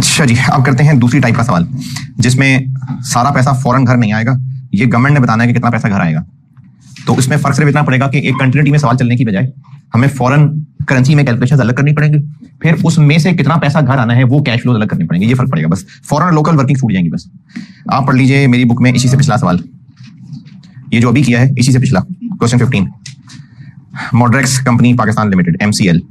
अच्छा जी, अब करते हैं दूसरी टाइप का सवाल, जिसमें सारा पैसा फौरन घर नहीं आएगा, ये गवर्नमेंट ने बताना है कि कितना पैसा घर आएगा। तो इसमें फर्क सिर्फ इतना पड़ेगा कि एक कंटिन्यूटी में सवाल चलने की बजाय हमें फॉरेन करेंसी में कैलकुलेशन अलग करनी पड़ेगी, फिर उसमें से कितना पैसा घर आना है वो कैश फ्लो अलग करने पड़ेंगे। ये फर्क पड़ेगा बस, फॉरेन लोकल वर्किंग छूट जाएंगी बस। आप पढ़ लीजिए मेरी बुक में इसी से पिछला सवाल, ये जो अभी किया है इसी से पिछला क्वेश्चन 15, मॉड्रेक्स कंपनी पाकिस्तान लिमिटेड MCL।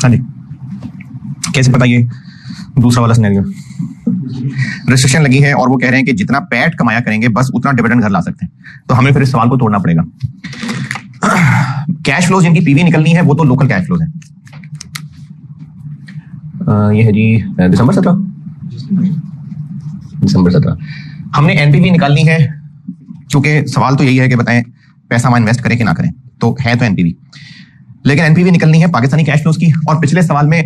हाँ जी, कैसे बताइए दूसरा वाला सिनेरियो। रिस्ट्रिक्शन लगी है और वो कह रहे हैं कि जितना पैट कमाया करेंगे बस उतना डिविडेंड घर ला सकते हैं, तो हमें फिर इस सवाल को तोड़ना पड़ेगा। कैश फ्लोज जिनकी पीवी निकलनी है वो तो लोकल कैश फ्लोज है। ये है जी दिसंबर 17। हमने एनपीवी निकालनी है, क्योंकि सवाल तो यही है कि बताएं पैसा हम इन्वेस्ट करें कि ना करें, तो है तो एनपीवी। लेकिन एनपीवी निकलनी है पाकिस्तानी कैश फ्लोज की, और पिछले सवाल में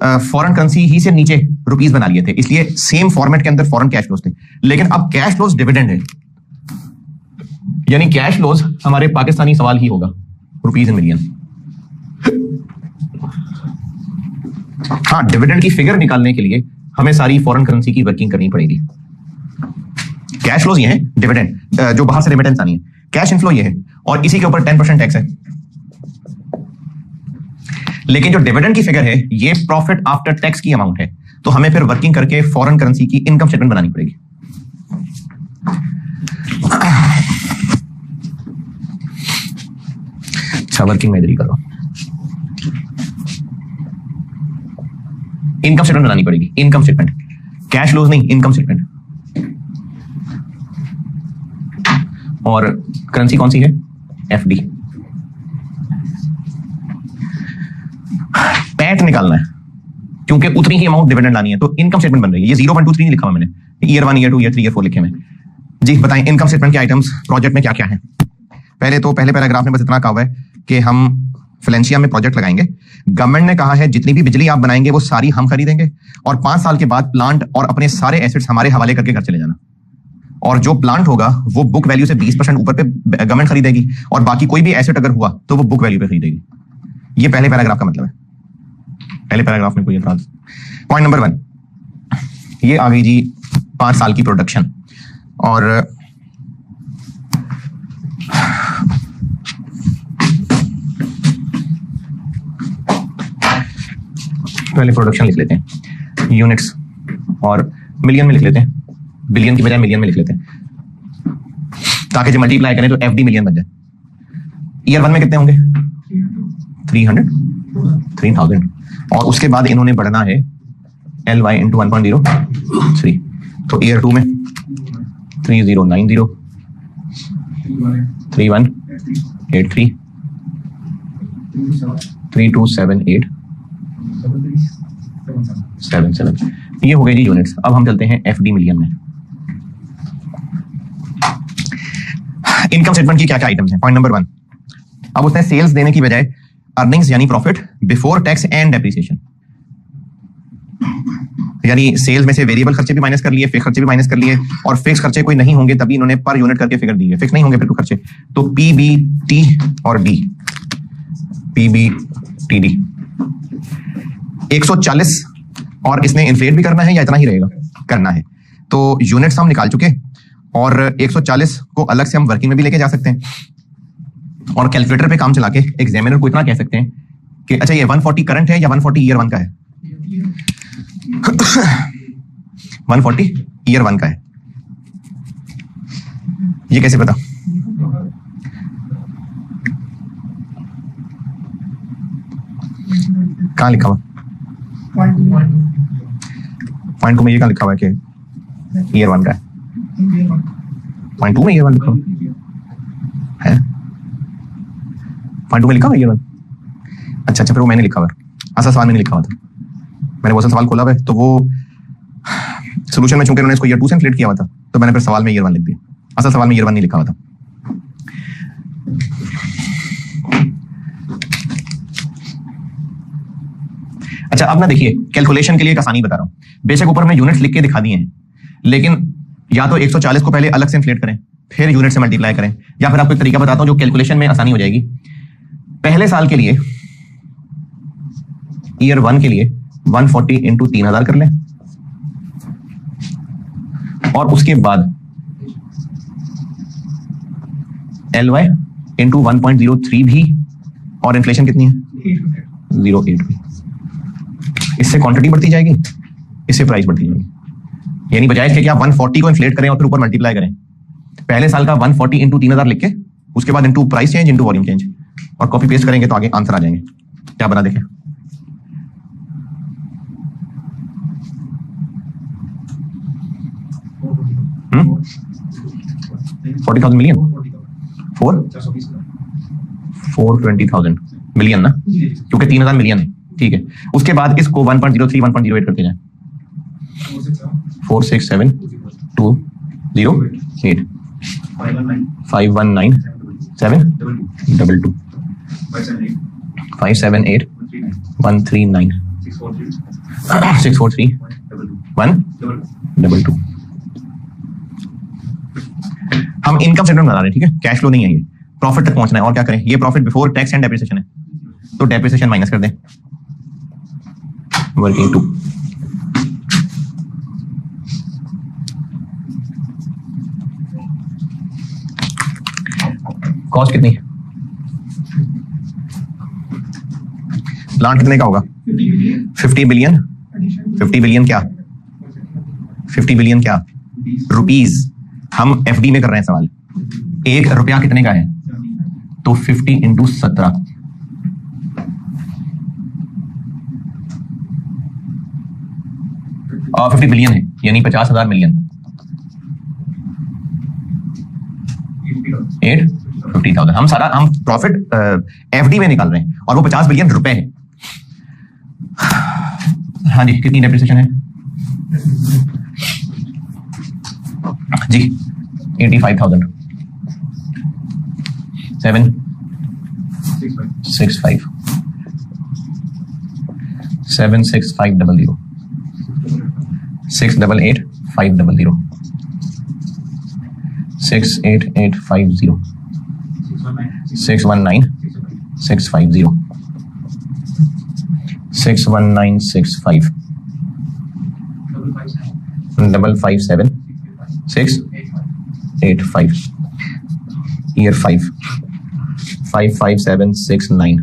फॉरेन करेंसी ही से नीचे रुपीस बना लिए थे, इसलिए सेम फॉर्मेट के अंदर फॉरेन कैश फ्लोज थे। लेकिन अब कैश फ्लोज डिविडेंड है, यानी कैश फ्लोज हमारे पाकिस्तानी सवाल ही होगा, रुपीस इन मिलियन। हाँ, डिविडेंड की फिगर निकालने के लिए हमें सारी फॉरेन करेंसी की वर्किंग करनी पड़ेगी। कैश फ्लोज ये है, डिविडेंड जो बाहर से रेमिटेंस आनी है, कैश इनफ्लो ये है, और इसी के ऊपर 10% टैक्स है। लेकिन जो डिविडेंड की फिगर है ये प्रॉफिट आफ्टर टैक्स की अमाउंट है, तो हमें फिर वर्किंग करके फॉरेन करेंसी की इनकम स्टेटमेंट बनानी पड़ेगी। अच्छा, वर्किंग में इधर करो, इनकम स्टेटमेंट बनानी पड़ेगी, इनकम स्टेटमेंट, कैश फ्लोज नहीं, इनकम स्टेटमेंट। और करेंसी कौन सी है? एफडी। पैट निकालना है क्योंकि उतनी ही अमाउंट डिविडेंड लानी है, तो इनकम स्टेटमेंट बन रही है। ये 0 1 2 3 नहीं लिखा हुआ मैंने, ईयर 1 ईयर 2 ईयर 3 ईयर 4 लिखे हैं। जी बताएं, इनकम स्टेटमेंट के आइटम्स प्रोजेक्ट में क्या क्या है? पहले पैराग्राफ में बस इतना कहा हुआ है कि हम फ्लेंशिया में प्रोजेक्ट लगाएंगे। गवर्नमेंट ने कहा है जितनी भी बिजली आप बनाएंगे वो सारी हम खरीदेंगे, और 5 साल के बाद प्लांट और अपने सारे एसेट्स हमारे हवाले करके घर चले जाना। और जो प्लांट होगा वो बुक वैल्यू से 20% ऊपर पे गवर्नमेंट खरीदेगी, और बाकी कोई भी एसेट अगर हुआ तो वो बुक वैल्यू पे खरीदेगी। ये पहले पैराग्राफ का मतलब है। पहले पैराग्राफ में कोई एतराज? पॉइंट नंबर 1, ये आ गई जी 5 साल की प्रोडक्शन, और पहले प्रोडक्शन लिख लेते हैं, यूनिट्स, और मिलियन में लिख लेते हैं, बिलियन की बजाय मिलियन में लिख लेते हैं, ताकि जब मल्टीप्लाई करें तो एफडी मिलियन बन जाए। ईयर 1 में कितने होंगे? 3000, और उसके बाद इन्होंने बढ़ना है LY इंटू 1.03, तो ईयर 2 में 3090, 3183, 3278, 77। ये हो गए जी यूनिट्स। अब हम चलते हैं एफडी मिलियन में। इनकम स्टेटमेंट की क्या क्या आइटम्स हैं? पॉइंट नंबर 1, अब उसने सेल्स देने की बजाय अर्निंग्स यानी profit before tax and depreciation, यानी सेल्स में से वेरिएबल खर्चे भी माइनस कर लिए, फिक्स खर्चे भी माइनस कर लिए, और फिक्स खर्चे कोई नहीं होंगे तभी इन्होंने पर यूनिट करके फिगर दी है, फिक्स नहीं होंगे फिर तो खर्चे, तो पीबीटी और डी, पीबीटीडी 140, और इसने इन्फ्लेट भी करना है या इतना ही रहेगा? करना है। तो यूनिट्स हम निकाल चुके, और 140 को अलग से हम वर्किंग में भी लेके जा सकते हैं, और कैलकुलेटर पे काम चला के एग्जामिनर को इतना कह सकते हैं कि अच्छा ये 140 करंट है या 140 ईयर 1 का है? 140 ईयर 1 का है। ये कैसे पता? कहां लिखा हुआ? पॉइंट 2 में ये कहां लिखा हुआ है कि ईयर 1 का है? पॉइंट 2 में ईयर 1 लिखा हुआ है? पॉइंट 2 में लिखा हुआ ईयर 1? अच्छा, फिर वो मैंने लिखा हुआ है, असल सवाल में नहीं लिखा हुआ था। मैंने वो असल सवाल खोला हुआ है, तो वो सोल्यूशन में चूंकि उन्होंने इसको ईयर 2 से इन्फ्लेट किया हुआ था, तो मैंने फिर सवाल में ईयर 1 लिख दिया। असल सवाल में ईयर 1 नहीं लिखा हुआ था। अच्छा, अब ना देखिए, कैलकुलेशन के लिए एक आसानी बता रहा हूं। बेशक ऊपर में यूनिट्स लिख के दिखा दिए हैं, लेकिन या तो 140 को पहले अलग से इन्फ्लेट करें, फिर यूनिट से मल्टीप्लाई करें, या फिर आपको एक तरीका बताता हूं जो कैलकुलेशन में आसानी हो जाएगी। पहले साल के लिए, ईयर 1 के लिए 140 इंटू 3000 कर लें, और उसके बाद LY इंटू 1.03 भी, और इन्फ्लेशन कितनी है? 0.8 भी। इससे क्वांटिटी बढ़ती जाएगी, इससे प्राइस बढ़ती जाएगी। यानी बजाय इसके कि आप 140 को इन्फ्लेट करें और फिर ऊपर मल्टीप्लाई करें, पहले साल का 140 इंटू 3000 लिख के उसके बाद into price change into volume change, और कॉपी पेस्ट करेंगे तो आगे आंसर आ जाएंगे। क्या बना देखें? हम्म, 40,000 मिलियन, 420,000 मिलियन ना, क्योंकि 3000 मिलियन है। ठीक है, उसके बाद इसको 1.03 1.08 करते जाएं, 4672008 519 722 578139 643 हम इनकम स्टेटमेंट बना रहे हैं, ठीक है, कैश फ्लो नहीं है, ये प्रॉफिट तक पहुंचना है। और क्या करें, ये profit before tax and depreciation है, तो डेप्रिसिएशन माइनस कर दें, वर्किंग टू कॉस्ट कितनी, प्लांट कितने का होगा, 50 बिलियन 50 बिलियन क्या 50 बिलियन क्या रुपीज। हम एफडी में कर रहे हैं सवाल, 1 रुपया कितने का है, तो 50 इंटू 17, और 50 बिलियन है यानी 50,000 मिलियन, 850,000। हम प्रॉफिट एफडी में निकाल रहे हैं और वो 50 बिलियन रुपए है। हाँ जी, कितनी डेप्रिसिएशन है जी, 85,000, 765 76500 688,500 68850 619,650 61965 557 685 year 5 55769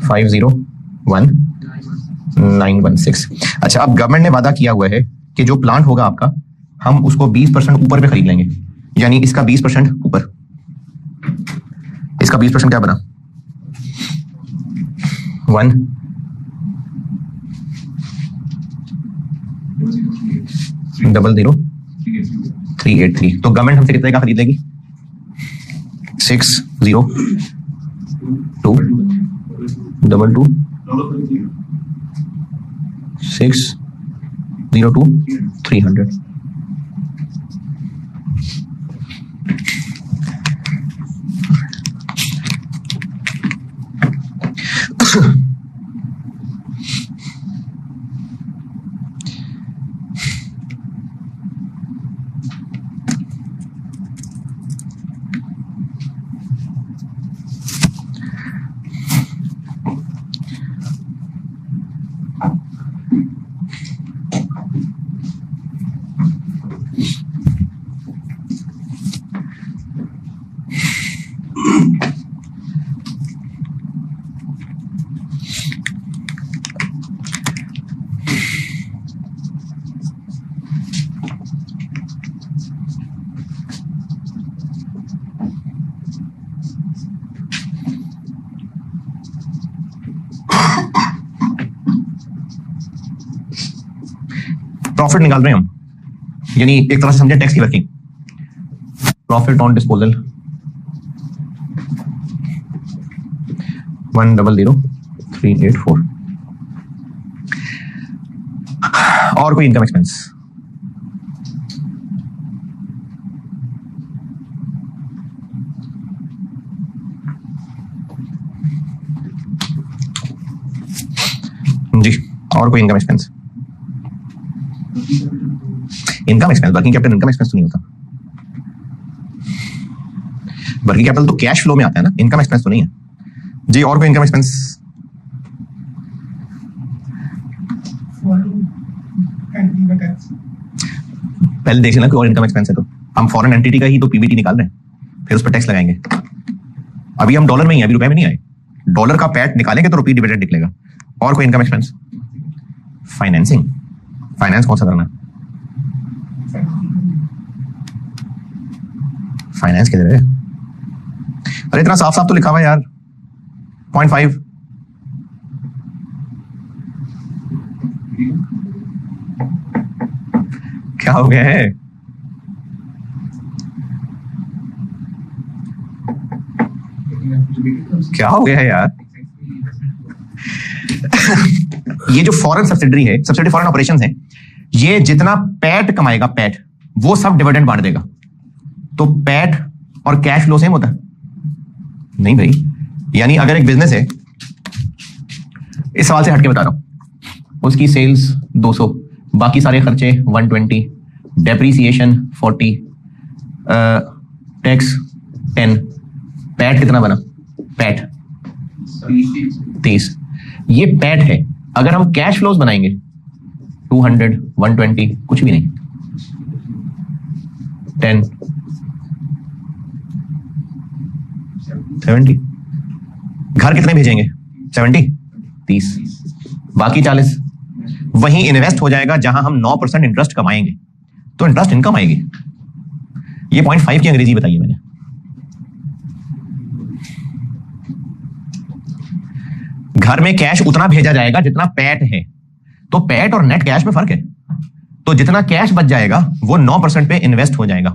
501,916। अच्छा, अब गवर्नमेंट ने वादा किया हुआ है कि जो प्लांट होगा आपका, हम उसको 20% ऊपर पे खरीद लेंगे, यानी इसका 20% ऊपर, इसका 20% क्या बना 1,00383। तो गवर्नमेंट हमसे कितने का खरीद लेगी, 602 602,300। प्रॉफिट निकाल रहे हैं हम, यानी एक तरह से समझे टैक्स की वर्किंग। Profit on disposal 1,00384। और कोई इनकम एक्सपेंस, जी, और कोई income expense, income expense working capital income expense तो नहीं होता, वर्किंग कैपिटल तो कैश फ्लो में आता है ना, इनकम एक्सपेंस तो नहीं है जी। और कोई इनकम एक्सपेंस, पहले देख लेना कोई और इनकम एक्सपेंस है तो। हम फॉरेन एंटिटी का ही तो पीबीटी निकाल रहे हैं, फिर उस पर टैक्स लगाएंगे। अभी हम डॉलर में ही, अभी रुपए में नहीं आए, डॉलर का पैट निकालेंगे तो रुपये डिविडेंड निकलेगा। और कोई इनकम एक्सपेंस, फाइनेंसिंग, फाइनेंस कौन सा करना है, फाइनेंस किधर है, अरे इतना साफ साफ तो लिखा हुआ है यार, 0.5। क्या हो गया है, क्या हो गया है यार। ये जो फॉरेन सब्सिडरी है, सब्सिडरी फॉरेन ऑपरेशंस है, ये जितना पैट कमाएगा, पैट वो सब डिविडेंड बांट देगा। तो पैट और कैश फ्लो सेम होता है? नहीं भाई। यानी अगर एक बिजनेस है, इस सवाल से हटके बता रहा हूं, उसकी सेल्स 200, बाकी सारे खर्चे 120, डेप्रीसिएशन 40, टैक्स 10, पैट कितना बना? पैट 30। ये पैट है। अगर हम कैश फ्लोज बनाएंगे 200, 120, कुछ भी नहीं, 10, 70। घर कितने भेजेंगे? 70, 30, बाकी 40 वहीं इन्वेस्ट हो जाएगा जहां हम 9% इंटरेस्ट कमाएंगे। तो इंटरेस्ट इनकम आएगी। ये 0.5 की अंग्रेजी बताइए मैंने। घर में कैश उतना भेजा जाएगा जितना पैट है। तो पैट और नेट कैश में फर्क है। तो जितना कैश बच जाएगा वो 9% पे इन्वेस्ट हो जाएगा।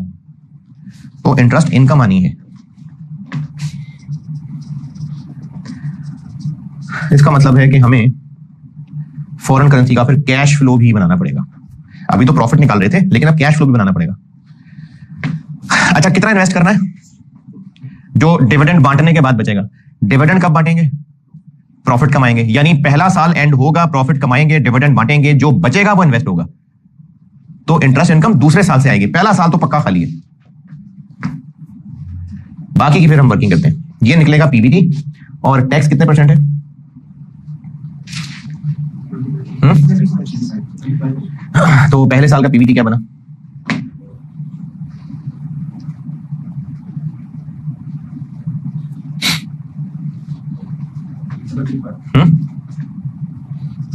तो इंटरेस्ट इनकम आनी है। इसका मतलब है कि हमें फॉरेन करेंसी का फिर कैश फ्लो भी बनाना पड़ेगा। अभी तो प्रॉफिट निकाल रहे थे, लेकिन अब कैश फ्लो भी बनाना पड़ेगा। अच्छा, कितना इन्वेस्ट करना है? जो डिविडेंड बांटने के बाद बचेगा। डिविडेंड कब बांटेंगे? प्रॉफिट कमाएंगे। यानी पहला साल एंड होगा, प्रॉफिट कमाएंगे, डिविडेंड बांटेंगे, जो बचेगा वो इन्वेस्ट होगा। तो इंटरेस्ट इनकम दूसरे साल से आएगी। पहला साल तो पक्का खाली है, बाकी की फिर हम वर्किंग करते हैं। ये निकलेगा पीबीटी। और टैक्स कितने परसेंट है? तो पहले साल का पीबीटी क्या बना?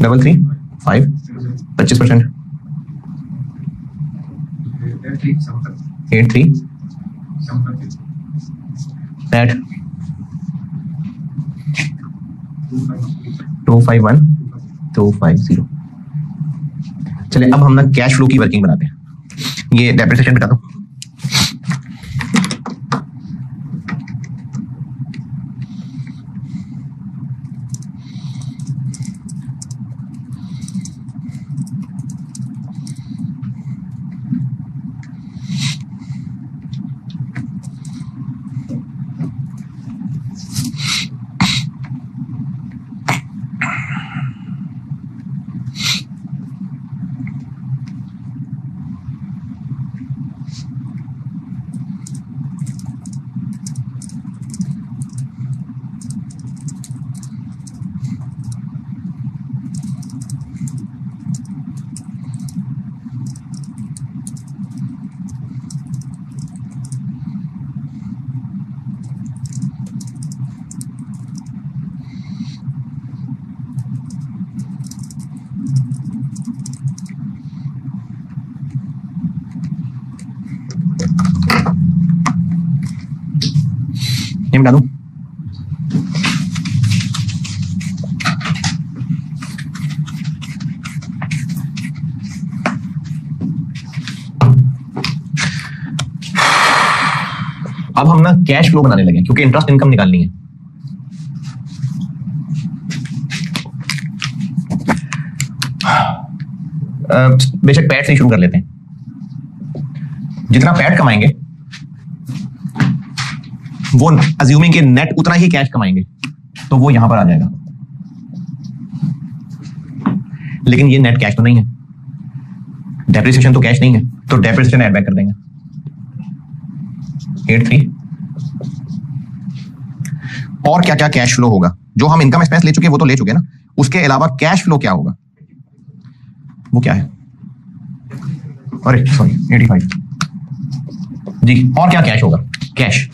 Double 3, 5, 25%, 8, 3, that 251, 250। चलिए अब हम ना कैश फ्लो की वर्किंग बनाते हैं। ये डेप्रिसिएशन बता दो। नेम डालूं? अब हम ना कैश फ्लो बनाने लगे क्योंकि इंटरेस्ट इनकम निकालनी है। बेशक पैट से शुरू कर लेते हैं। जितना पैट कमाएंगे वो अज्यूमिंग के नेट उतना ही कैश कमाएंगे, तो वो यहां पर आ जाएगा। लेकिन ये नेट कैश तो नहीं है, डेप्रिसिएशन तो कैश नहीं है, तो डेप्रिसिएशन ऐड बैक कर देंगे 8, 3। और क्या क्या कैश फ्लो होगा? जो हम इनकम एक्सपेंस ले चुके वो तो ले चुके ना, उसके अलावा कैश फ्लो क्या होगा? वो क्या है? अरे सॉरी 85 जी। और क्या कैश होगा? कैश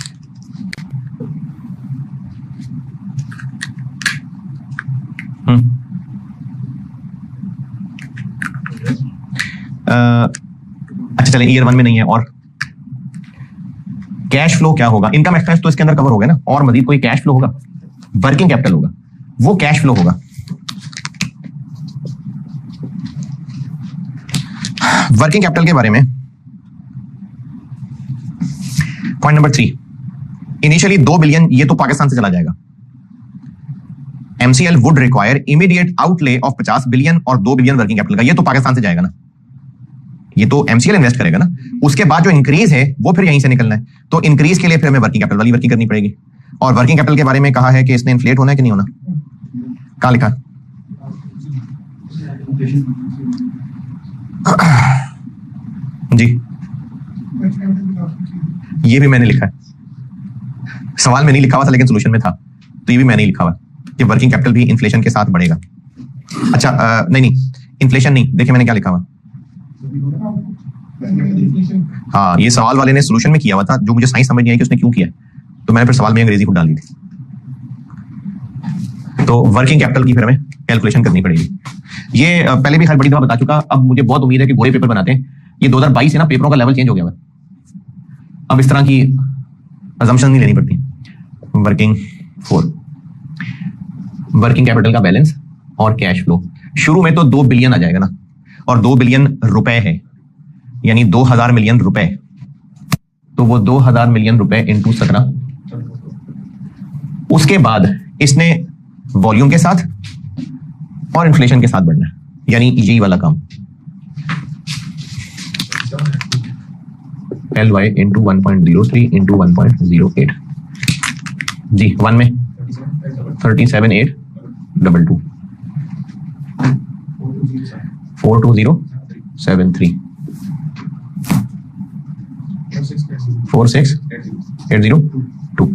अच्छा चले, ईयर 1 में नहीं है। और कैश फ्लो क्या होगा? इनकम एक्सपेंस तो इसके अंदर कवर हो गया ना, और मजीद कोई कैश फ्लो होगा? वर्किंग कैपिटल होगा, वो कैश फ्लो होगा। वर्किंग कैपिटल के बारे में पॉइंट नंबर 3, इनिशियली 2 बिलियन ये तो पाकिस्तान से चला जाएगा। MCL would require immediate outlay of 50 billion और 2 बिलियन वर्किंग कैपिटल का, ये तो पाकिस्तान से जाएगा ना। ये तो MCL इन्वेस्ट करेगा ना, उसके बाद जो इंक्रीज है वो फिर यहीं से निकलना है। तो इंक्रीज के लिए फिर हमें वर्किंग कैपिटल वाली वर्किंग करनी पड़ेगी। और वर्किंग कैपिटल के बारे में कहा है कि इसने इन्फ्लेट होना है कि नहीं होना, कहां लिखा है? जी ये भी मैंने लिखा है, सवाल में नहीं लिखा हुआ था लेकिन सोल्यूशन में था, तो ये भी मैंने ही लिखा हुआ कि वर्किंग कैपिटल भी इन्फ्लेशन के साथ बढ़ेगा। अच्छा नहीं इन्फ्लेशन नहीं, देखिए मैंने क्या लिखा हुआ। हाँ ये सवाल वाले ने सोल्यूशन में किया हुआ था, जो मुझे साइंस समझ नहीं आई कि उसने क्यों किया, तो मैंने फिर सवाल में अंग्रेजी को डाल दी थी। तो वर्किंग कैपिटल की फिर हमें कैलकुलेशन करनी पड़ेगी। ये पहले भी हर बड़ी दफा बता चुका, अब मुझे बहुत उम्मीद है कि घोड़े पेपर बनाते हैं। ये 2022 से ना पेपरों का लेवल चेंज हो गया है, अब इस तरह की अजम्पशन नहीं लेनी पड़ती। वर्किंग कैपिटल का बैलेंस और कैश फ्लो, शुरू में तो 2 बिलियन आ जाएगा ना, और 2 बिलियन रुपए है यानी 2000 मिलियन रुपए, तो वो 2000 मिलियन रुपए इंटू 17। उसके बाद इसने वॉल्यूम के साथ और इन्फ्लेशन के साथ बढ़ना है, यानी यही वाला काम LY इंटू 1.03 इंटू 1.08 जी 1 में 37,822 42073 46802।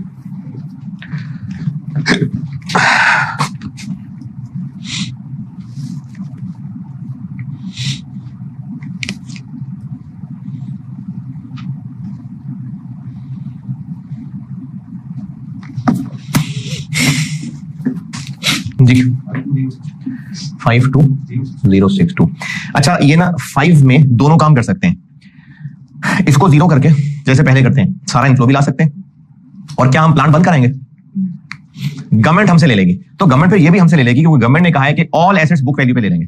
जी 52062। अच्छा ये ना 5 में दोनों काम कर सकते हैं, इसको 0 करके जैसे पहले करते हैं सारा इनफ्लो भी ला सकते हैं, और क्या हम प्लांट बंद कराएंगे? गवर्नमेंट हमसे ले लेगी, तो गवर्नमेंट फिर ये भी हमसे ले लेगी क्योंकि गवर्नमेंट ने कहा है कि ऑल एसेट्स बुक वैल्यू पे ले लेंगे,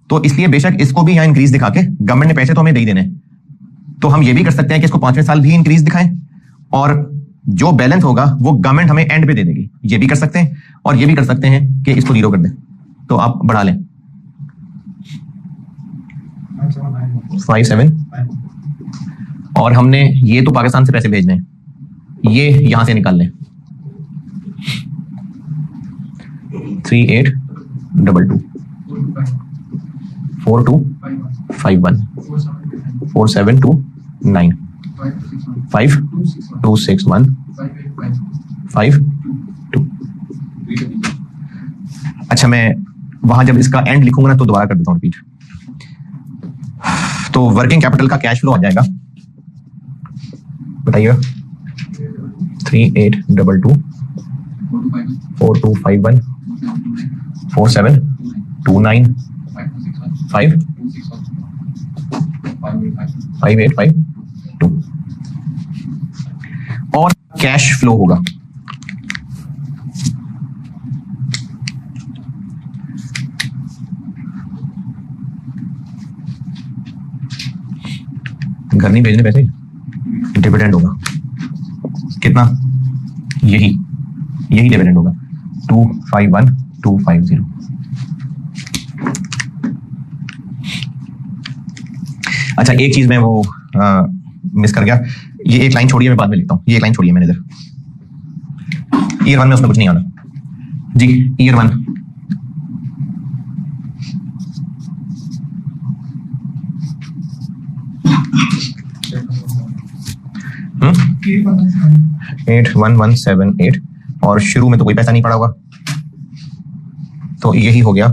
तो इसलिए बेशक इसको भी यहाँ इंक्रीज दिखा के गवर्नमेंट ने पैसे तो हमें दे ही देने, तो हम ये भी कर सकते हैं कि इसको 5वें साल भी इंक्रीज दिखाएं और जो बैलेंस होगा वो गवर्नमेंट हमें एंड पे दे देगी। ये भी कर सकते हैं, और ये भी कर सकते हैं कि इसको 0 कर दें, तो आप बढ़ा लें 57, और हमने ये तो पाकिस्तान से पैसे भेजने हैं, ये यहां से निकाल लें 3822 4251 4729 5261 52। अच्छा मैं वहां जब इसका एंड लिखूंगा ना तो दोबारा कर देता हूं रिपीट। तो वर्किंग कैपिटल का कैश फ्लो आ जाएगा, बताइएगा 3822 4251 4729 5852 और कैश फ्लो होगा घर नहीं भेजने पैसे, डिविडेंड होगा कितना, यही डिविडेंड होगा 251250। अच्छा एक चीज मैं वो मिस कर गया, ये एक लाइन छोड़िए मैं बाद में लिखता हूँ, ये एक लाइन छोड़िए मैनेजर, ईयर 1 में उसमें कुछ नहीं आना जी। ईयर 1 81178 और शुरू में तो कोई पैसा नहीं पड़ा होगा, तो यही हो गया।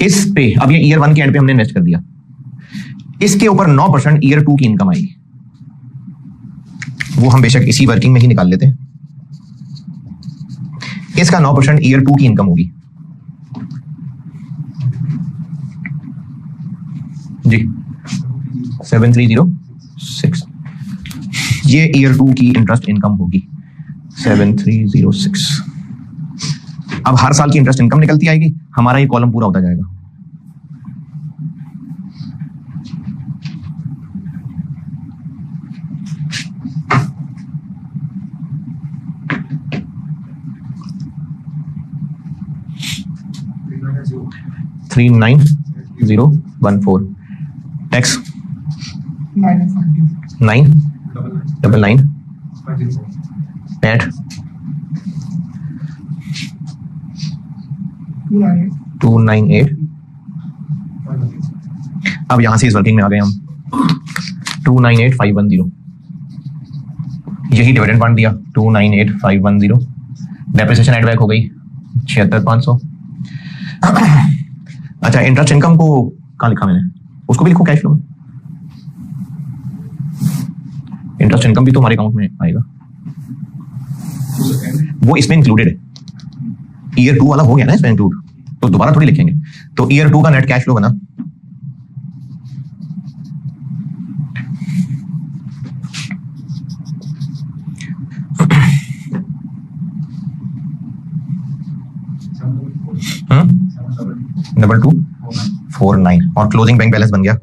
इस पे अब ये ईयर 1 के एंड पे हमने इन्वेस्ट कर दिया, इसके ऊपर 9% ईयर 2 की इनकम आएगी, वो हम बेशक इसी वर्किंग में ही निकाल लेते हैं। इसका 9% ईयर 2 की इनकम होगी जी 7306, ये ईयर 2 की इंटरेस्ट इनकम होगी 7306। अब हर साल की इंटरेस्ट इनकम निकलती आएगी, हमारा ये कॉलम पूरा होता जाएगा। 39014 टैक्स 999 पैट 298। अब यहां से इस वर्किंग में आ गए हम 298510, यही डिविडेंड बांट दिया 298510। डेप्रिसिएशन एड बैक हो गई 76500। अच्छा, इंटरेस्ट इनकम को कहाँ लिखा मैंने, उसको भी लिखो कैश फ्लो में। इंटरेस्ट इनकम भी तो हमारे अकाउंट में आएगा, वो इसमें इंक्लूडेड है। ईयर 2 वाला हो गया ना इसमें इंक्लूड, तो दोबारा थोड़ी लिखेंगे। तो ईयर 2 का नेट कैश फ्लो बना 2249 और क्लोजिंग बैंक बैलेंस बन गया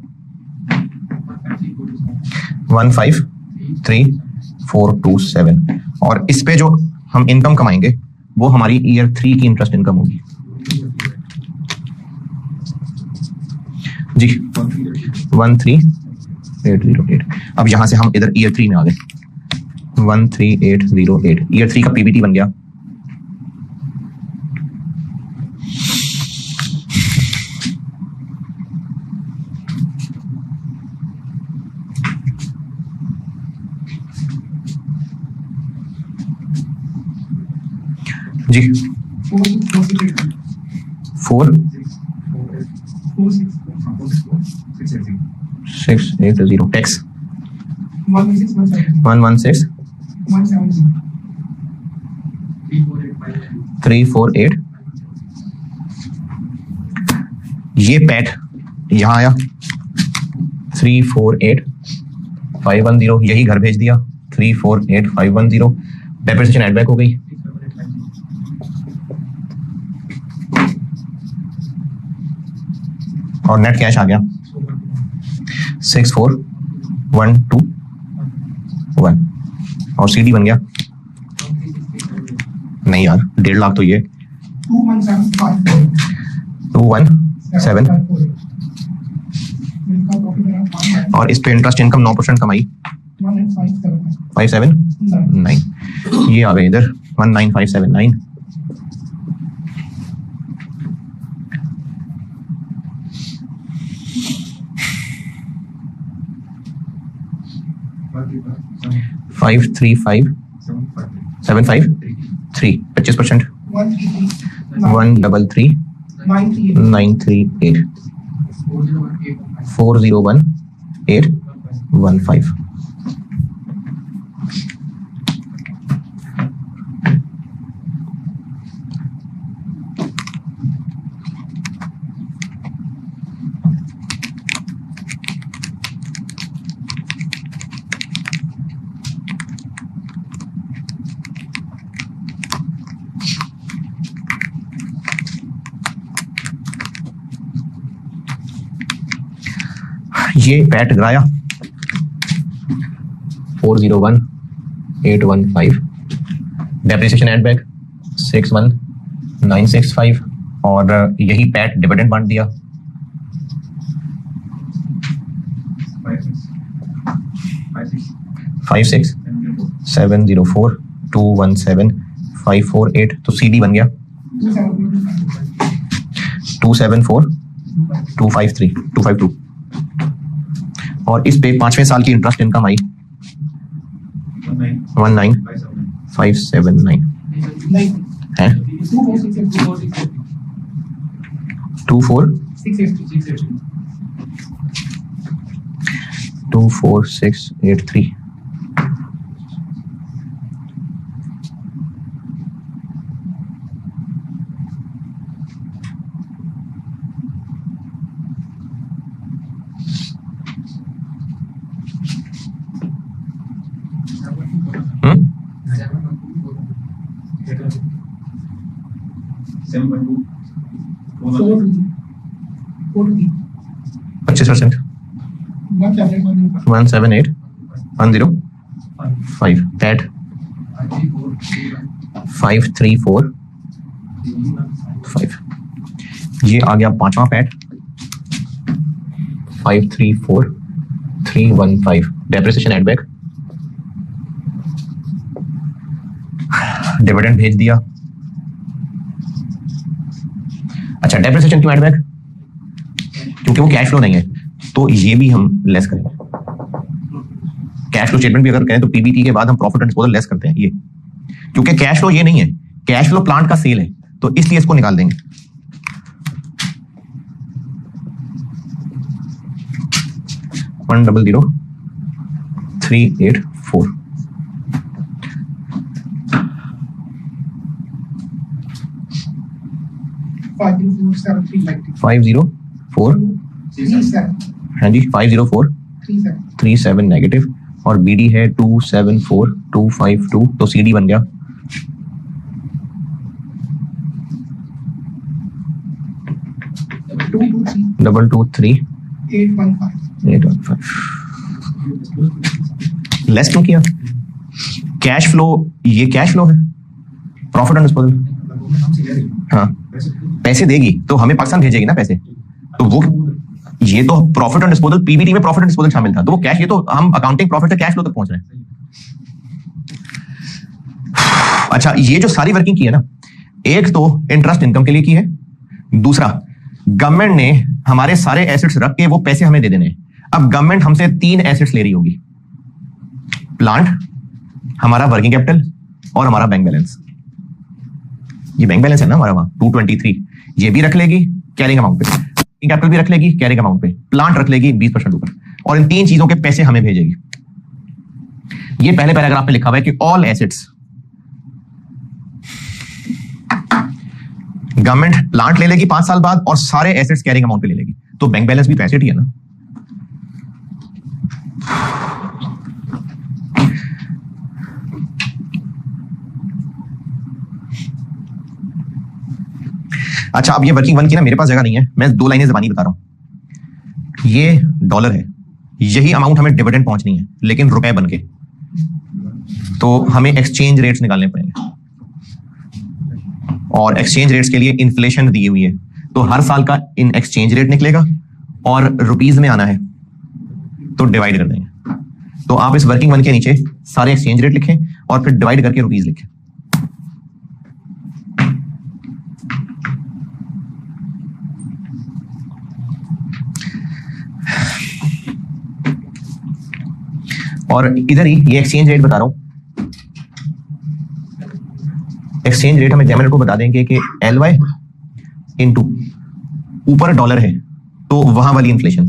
153427। और इस पे जो हम इनकम कमाएंगे वो हमारी ईयर 3 की इंटरेस्ट इनकम होगी जी 13808। अब यहां से हम इधर ईयर 3 में आ गए 13808। ईयर 3 का पीबीटी बन गया 4680 टैक्स 116 ये पैट यहां आया 348510, यही घर भेज दिया 348510। डेप्रिसिएशन एड बैक हो गई और नेट कैश आ गया 64121 और सीडी बन गया नहीं यार 1.5 लाख तो ये 2175 और इस पे इंटरेस्ट इनकम 9% कमाई 579। ये आ गए इधर 19579। Five three five 753 25%। 133 401815। ये पैट गिराया 401815। डेप्रिसिएशन एड बैक 61965 और यही पैट डिविडेंड बांट दिया 56704 217548। तो सीडी बन गया 274252 और इस पे 5वें साल की इंटरेस्ट इनकम आई 19579 है 24683। पच्चीस %। 17810 पैट 5345। ये आ गया पांचवा PAT 534315 depreciation add back, dividend भेज दिया। अच्छा डेप्रिसिएशन क्यों एड बैक? क्योंकि वो कैश फ्लो नहीं है, तो ये भी हम लेस करेंगे। कैश फ्लो स्टेटमेंट भी अगर करें तो पीबीटी के बाद हम प्रॉफिट एंड डिस्पोजल लेस करते हैं ये, क्योंकि कैश फ्लो ये नहीं है, कैश फ्लो प्लांट का सेल है, तो इसलिए इसको निकाल देंगे। वन 000384 504 हाँ जी 50437 नेगेटिव, और बीडी है 274252, तो सीडी बन गया 223 लेस क्यों किया? कैश फ्लो, ये कैश फ्लो है, प्रॉफिट एंड डिस्पोजल। हाँ पैसे देगी तो हमें पाकिस्तान भेजेगी ना पैसे, तो वो ये तो प्रॉफिट एंड डिस्पोजल, पीबीटी में प्रॉफिट एंड डिस्पोजल शामिल था, तो वो कैश, ये तो हम अकाउंटिंग प्रॉफिट से कैश फ्लो तक पहुंच रहे हैं। अच्छा ये जो सारी वर्किंग की है ना, एक तो इंटरेस्ट इनकम के लिए की है, दूसरा गवर्नमेंट ने हमारे सारे एसेट्स रख के वो पैसे हमें दे देने हैं। अब गवर्नमेंट हमसे 3 एसेट्स ले रही होगी, प्लांट, हमारा वर्किंग कैपिटल और हमारा बैंक बैलेंस। ये बैंक बैलेंस है ना हमारा वहां 223, ये भी रख लेगी कैरिंग अमाउंट पे, कैपिटल भी रख लेगी कैरिंग अमाउंट पे, प्लांट रख लेगी 20% ऊपर, और इन 3 चीजों के पैसे हमें भेजेगी। ये पहले पैराग्राफ में लिखा हुआ है कि ऑल एसेट्स, गवर्नमेंट प्लांट ले लेगी 5 साल बाद और सारे एसेट्स कैरिंग अमाउंट पे ले लेगी, तो बैंक बैलेंस भी तो एसेट ही है ना। अच्छा अब ये वर्किंग वन की ना मेरे पास जगह नहीं है, मैं 2 लाइनें ज़बानी बता रहा हूं। ये डॉलर है, यही अमाउंट हमें डिविडेंड पहुंचनी है लेकिन रुपए बन के, तो हमें एक्सचेंज रेट्स निकालने पड़ेंगे, और एक्सचेंज रेट्स के लिए इन्फ्लेशन दी हुई है, तो हर साल का इन एक्सचेंज रेट निकलेगा और रुपीज में आना है तो डिवाइड कर देंगे। तो आप इस वर्किंग वन के नीचे सारे एक्सचेंज रेट लिखें और फिर डिवाइड करके रुपीज लिखें। और इधर ही ये एक्सचेंज रेट बता रहा हूं, एक्सचेंज रेट हम एग्जामिनर को बता देंगे कि LY इनटू ऊपर डॉलर है तो वहां वाली इन्फ्लेशन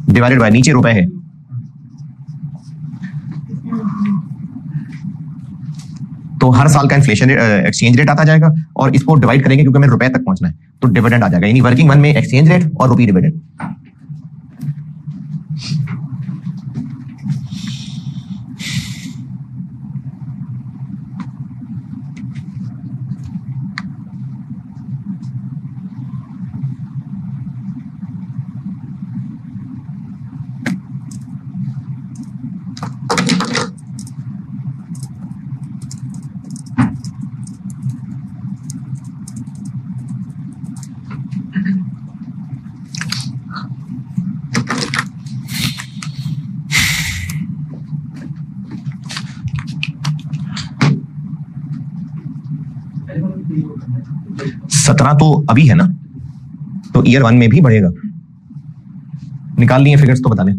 डिवाइडेड बाय नीचे रुपए है, तो हर साल का इन्फ्लेशन एक्सचेंज रेट आता जाएगा और इसको डिवाइड करेंगे क्योंकि हमें रुपए तक पहुंचना है, तो डिविडेंड आ जाएगा। यानी वर्किंग वन में एक्सचेंज रेट और रुपी डिविडेंड। सत्रह तो अभी है ना, तो ईयर 1 में भी बढ़ेगा। निकाल लिए फिगर्स तो बता दें।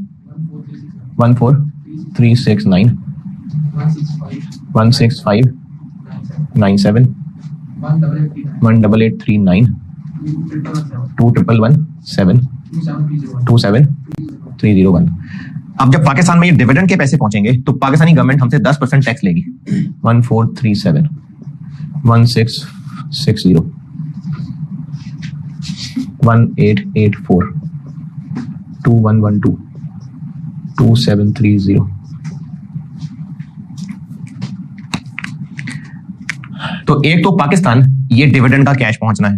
14369 16597 18839 2117 27301। अब जब पाकिस्तान में ये डिविडेंड के पैसे पहुंचेंगे तो पाकिस्तानी गवर्नमेंट हमसे 10% टैक्स लेगी। 1437 1660 1884 2112 2730। तो एक तो पाकिस्तान ये डिविडेंड का कैश पहुंचना है,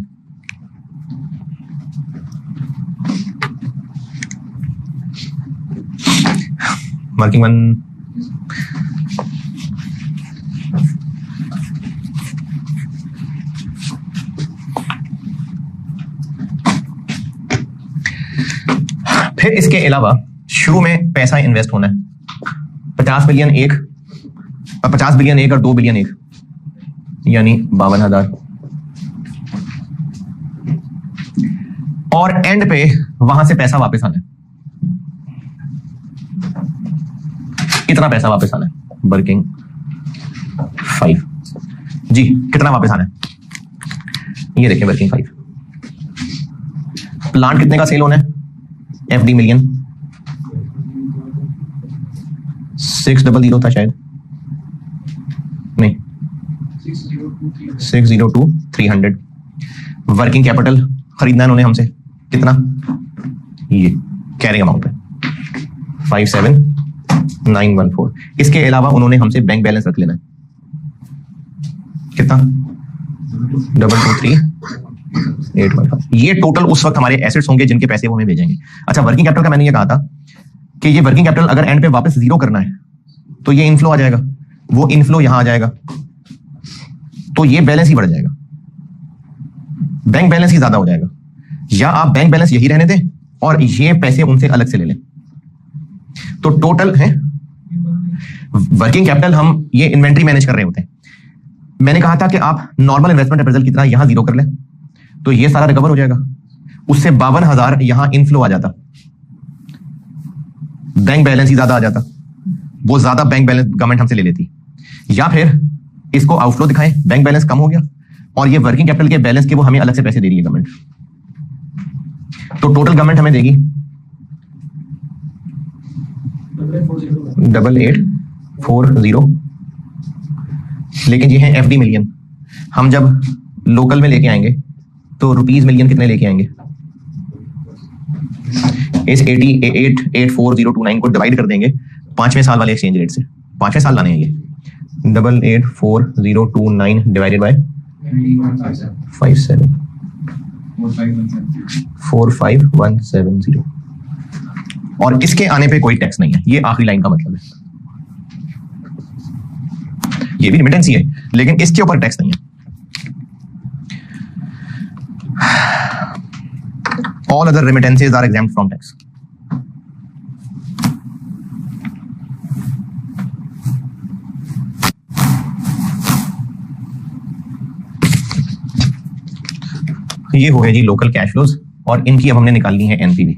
वर्किंग वन फिर इसके अलावा शुरू में पैसा इन्वेस्ट होना है 50 बिलियन एक, 50 बिलियन एक और 2 बिलियन एक, यानी 52,000। और एंड पे वहां से पैसा वापस आना है। कितना पैसा वापस आना है? वर्किंग 5 जी, कितना वापस आना है? ये देखिए वर्किंग 5। प्लांट कितने का सेल होना है? एफडी मिलियन 600 था शायद, नहीं 602,300। वर्किंग कैपिटल खरीदना है उन्होंने हमसे, कितना? ये कैरिंग अमाउंट है 57,914। इसके अलावा उन्होंने हमसे बैंक बैलेंस रख लेना है, कितना? 223,815। ये टोटल उस वक्त हमारे एसेट्स होंगे जिनके पैसे वो हमें भेजेंगे। अच्छा, वर्किंग कैपिटल का मैंने ये कहा था कि ये वर्किंग कैपिटल अगर एंड पे वापस जीरो करना है तो ये इनफ्लो आ जाएगा, वो इनफ्लो यहां आ जाएगा, तो ये बैलेंस ही बढ़ जाएगा, बैंक बैलेंस ही ज्यादा हो जाएगा। या आप बैंक बैलेंस यही रहने दें और ये पैसे उनसे अलग से ले लें, तो टोटल है वर्किंग कैपिटल। हम ये इन्वेंट्री मैनेज कर रहे होते हैं। मैंने कहा था कि आप नॉर्मल इन्वेस्टमेंट अप्रेजल कितना यहां जीरो कर लें तो ये सारा रिकवर हो जाएगा, उससे 52,000 यहां इनफ्लो आ जाता, बैंक बैलेंस ही ज्यादा आ जाता, वो ज्यादा बैंक बैलेंस गवर्नमेंट हमसे ले लेती। या फिर इसको आउटफ्लो दिखाएं, बैंक बैलेंस कम हो गया और ये वर्किंग कैपिटल के बैलेंस के वो हमें अलग से पैसे दे रही है गवर्नमेंट, तो टोटल गवर्नमेंट हमें देगी 8840। लेकिन ये है एफडी मिलियन, हम जब लोकल में लेके आएंगे तो रुपीज मिलियन कितने लेके आएंगे? इस 88,84029 को डिवाइड कर देंगे 5वें साल वाले एक्सचेंज रेट से। 5वें साल लाने हैं ये 884029 डिवाइडेड बाय 45170 और इसके आने पे कोई टैक्स नहीं है। ये आखिरी लाइन का मतलब है, ये भी रिमिटेंस ही है लेकिन इसके ऊपर टैक्स नहीं है। All other remittances are exempt from tax. ये हो गए जी लोकल कैश फ्लोज और इनकी अब हमने निकालनी है एनपीवी।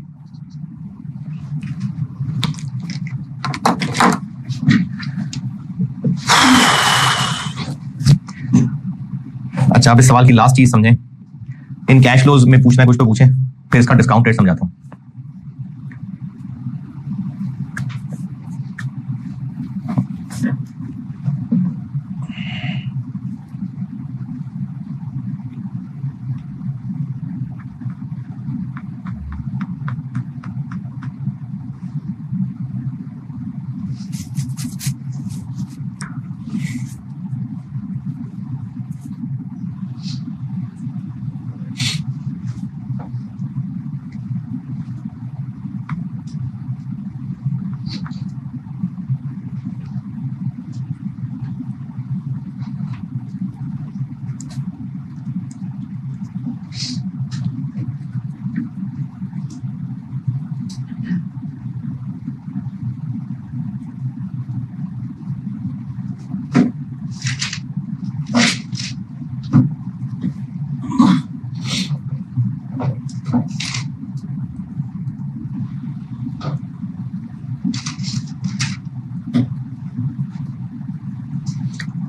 अच्छा, अब इस सवाल की लास्ट चीज समझें। इन कैश फ्लोज में पूछना है कुछ तो पूछें, फिर इसका डिस्काउंट रेट समझाता हूं।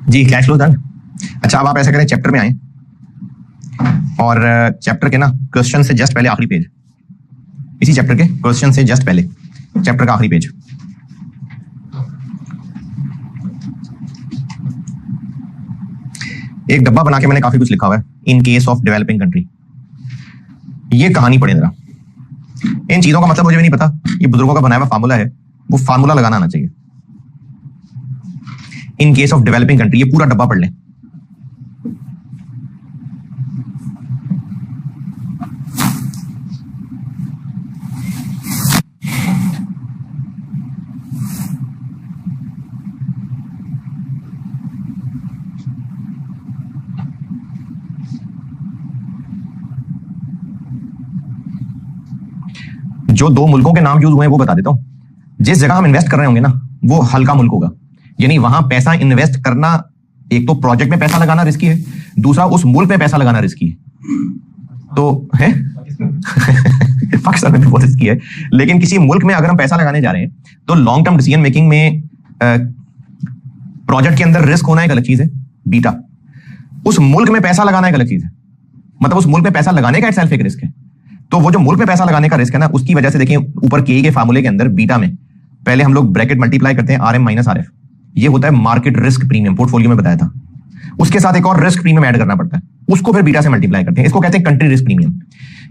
जी कैश फ्लो डन। अच्छा, अब आप ऐसा करें, चैप्टर में आए और चैप्टर के ना क्वेश्चन से जस्ट पहले आखिरी पेज, इसी चैप्टर के क्वेश्चन से जस्ट पहले चैप्टर का आखिरी पेज, एक डब्बा बना के मैंने काफी कुछ लिखा हुआ है। In case of developing country, ये कहानी पढ़े जरा। इन चीजों का मतलब मुझे भी नहीं पता, ये बुजुर्गों का बनाया हुआ फार्मूला है, वो फार्मूला लगाना आना चाहिए। In case of developing country, ये पूरा डब्बा पढ़ लें। जो दो मुल्कों के नाम यूज हुए हैं वो बता देता हूं। जिस जगह हम इन्वेस्ट कर रहे होंगे ना वो हल्का मुल्क होगा, यानी वहां पैसा इन्वेस्ट करना, एक तो प्रोजेक्ट में पैसा लगाना रिस्की है, दूसरा उस मुल्क में पैसा लगाना रिस्की है। तो है पाकिस्तान में भी बहुत रिस्की है, लेकिन किसी मुल्क में अगर हम पैसा लगाने जा रहे हैं तो लॉन्ग टर्म डिसीजन मेकिंग में प्रोजेक्ट के अंदर रिस्क होना एक अलग चीज है बीटा, उस मुल्क में पैसा लगाना एक अलग चीज है, मतलब उस मुल्क में पैसा लगाने का इटसेल्फ एक रिस्क है। तो वो जो मुल्क में पैसा लगाने का रिस्क है ना, उसकी वजह से देखिए ऊपर के फार्मूले के अंदर बीटा में पहले हम लोग ब्रैकेट मल्टीप्लाई करते हैं RM माइनस RF, ये होता है मार्केट रिस्क प्रीमियम, पोर्टफोलियो में बताया था। उसके साथ एक और रिस्क प्रीमियम ऐड करना पड़ता है, उसको फिर बीटा से मल्टीप्लाई करते हैं, इसको कहते हैं कंट्री रिस्क प्रीमियम।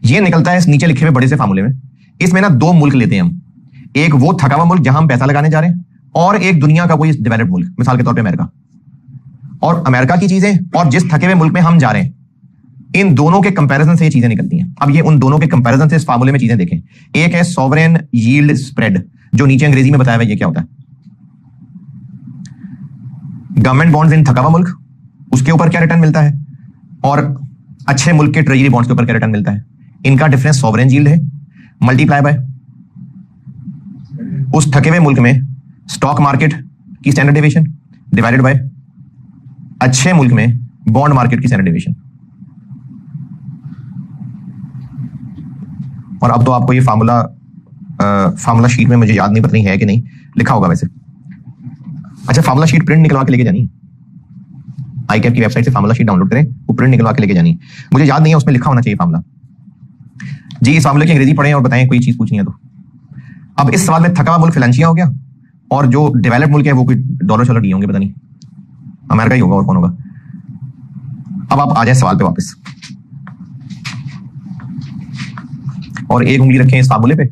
ये निकलता है इस नीचे लिखे हुए बड़े से फार्मूले में। इसमें ना दो मुल्क लेते हैं हम, एक वो थका हुआ मुल्क जहां हम पैसा लगाने जा रहे हैं, और एक दुनिया का कोई डेवलप्ड मुल्क, मिसाल के तौर पर अमेरिका। और अमेरिका की चीजें और जिस थके हुए मुल्क में हम जा रहे हैं, इन दोनों के कंपैरिजन से ये चीजें निकलती हैं। अब ये उन दोनों के कंपैरिजन से इस फार्मूले में चीजें देखें। एक है सॉवरेन यील्ड स्प्रेड, जो नीचे अंग्रेजी में बताया हुआ, ये क्या होता है? गवर्नमेंट बॉन्ड्स इन थका हुआ मुल्क, उसके ऊपर क्या रिटर्न मिलता है, और अच्छे मुल्क के ट्रेजरी बॉन्ड्स के ऊपर क्या रिटर्न मिलता है। इनका डिफरेंस सॉवरेन यील्ड है, मल्टीप्लाई बाय उस थके हुए मुल्क में स्टॉक मार्केट की स्टैंडर्ड डेविएशन डिवाइडेड बाय अच्छे मुल्क में बॉन्ड मार्केट की स्टैंडर्ड डेविएशन। और अब तो आपको ये फार्मूला शीट में मुझे याद नहीं, पता नहीं है कि नहीं लिखा होगा वैसे। अच्छा, फार्मूला शीट प्रिंट निकलवा के लेके जानी है, आईकैप की वेबसाइट से फार्मूला शीट डाउनलोड करें, वो प्रिंट निकलवा के लेके जानी है। मुझे याद नहीं है, उसमें लिखा होना चाहिए फार्मूला। जी, इस फार्मूले की अंग्रेजी पढ़ें और बताएं, कोई चीज पूछनी है तो। अब इस सवाल में थका हुआ मुल्क फिलांशिया हो गया, और जो डेवलप्ड मुल्क है वो कोई डॉलर शॉलर नहीं होंगे, पता नहीं अमेरिका ही होगा, और कौन होगा। अब आप आ जाए सवाल पे वापस, और एक उंगली रखें इस फार्मूले पे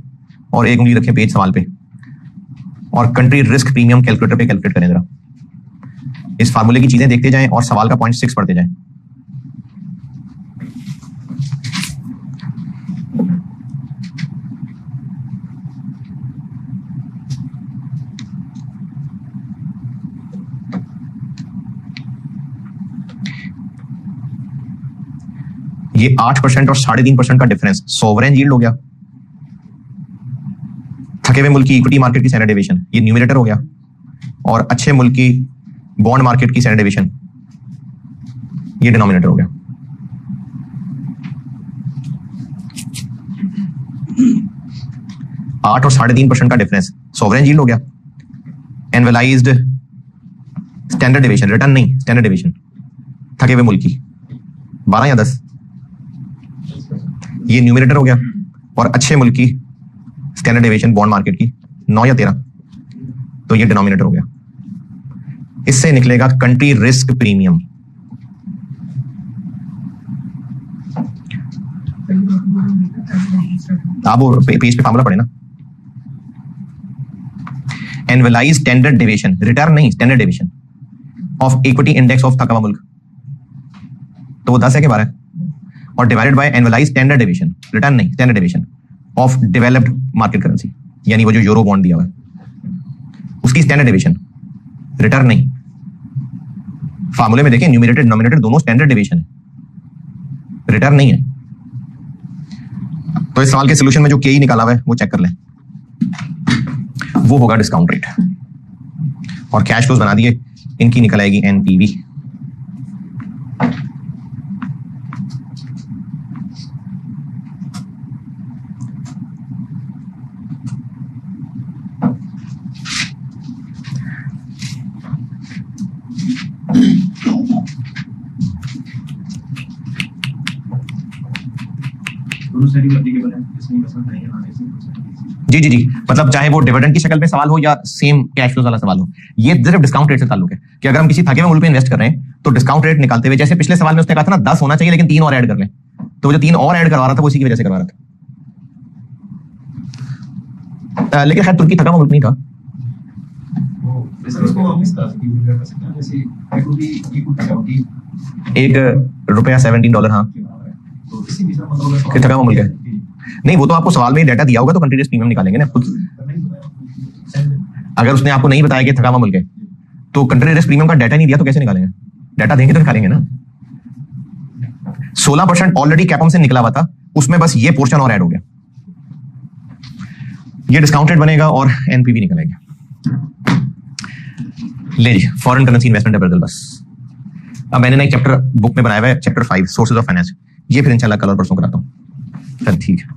और एक उंगली रखें पेज सवाल पे, और कंट्री रिस्क प्रीमियम कैलकुलेटर पे कैलकुलेट करें जरा। इस फार्मूले की चीजें देखते जाएं और सवाल का पॉइंट 6 पढ़ते जाएं। ये 8% और 3.5% का डिफरेंस सोवरेन यील्ड हो गया, थके हुए मुल्क की इक्विटी मार्केट की स्टैंडर्ड डेविएशन, ये न्यूमरेटर हो गया, और अच्छे मुल्क की बॉन्ड मार्केट की स्टैंडर्ड डेविएशन, ये डिनोमिनेटर हो गया। आठ और 3.5% का डिफरेंस सोवरेन यील्ड हो गया, एनवलाइज्ड स्टैंडर्ड डेविएशन, रिटर्न नहीं स्टैंडर्ड डेविएशन थके हुए मुल्क की 12 या 10, ये न्यूमरेटर हो गया, और अच्छे मुल्क की स्टैंडर्ड डेविएशन बॉन्ड मार्केट की 9 या 13, तो ये डिनोमिनेटर हो गया। इससे निकलेगा कंट्री रिस्क प्रीमियम। आप वो पेज पे फार्मूला पढ़े ना, एनवलाइज स्टैंडर्ड डेविएशन, रिटर्न नहीं standard deviation of equity index of थका हुआ मुल्क, तो वो 10 है कि 12 है, और divided by annualised standard deviation, return नहीं standard deviation of developed market currency, यानी वो जो यूरो बॉन्ड दिया हुआ है उसकी स्टैंडर्ड डेविएशन, रिटर्न नहीं। फार्मूले में देखें न्यूमरेटर डिनोमिनेटर दोनों स्टैंडर्ड डेविएशन है, रिटर्न नहीं है। तो इस सवाल के सॉल्यूशन में जो के निकाला हुआ है वो चेक कर लें, वो होगा डिस्काउंट रेट, और कैश फ्लोज बना दिए, इनकी निकल आएगी एनपीवी। जी जी जी, मतलब चाहे वो डिविडेंड की शक्ल में सवाल हो या सेम कैश फ्लो वाला सवाल हो, ये सिर्फ डिस्काउंट रेट से ताल्लुक है कि अगर हम किसी थके हुए मुल्क में इन्वेस्ट कर रहे हैं तो डिस्काउंट रेट निकालते हुए, जैसे पिछले सवाल में उसने कहा था ना 10 होना चाहिए लेकिन 3 और ऐड कर लें, तो वो जो 3 और ऐड करवा रहा था वो इसी की वजह से करवा रहा था। लेकिन खैर तुर्की थका हुआ मुल्क नहीं था। $1.17, हाँ थका हुआ मुल्क है। नहीं, वो तो आपको सवाल में डाटा दिया होगा तो कंट्री रिस्क प्रीमियम निकालेंगे ना खुद। अगर उसने आपको नहीं बताया कि थका हुआ मुल्क है तो कंट्री रिस्क प्रीमियम का डाटा नहीं दिया तो कैसे निकालेंगे? डाटा देंगे तो निकालेंगे ना। 16% ऑलरेडी कैपम से निकला हुआ था, उसमें बस ये पोर्शन और ऐड हो गया। ये डिस्काउंटेड बनेगा और एनपीवी निकलेगा। ले जी, फॉरेन करेंसी इन्वेस्टमेंट अप्रेजल। बस अब मैंने ना एक चैप्टर बुक में बनाया हुआ है, चैप्टर 5 सोर्सेज ऑफ फाइनेंस। ये फिर इंशाल्लाह कल और परसों कराता हूँ। चल ठीक है।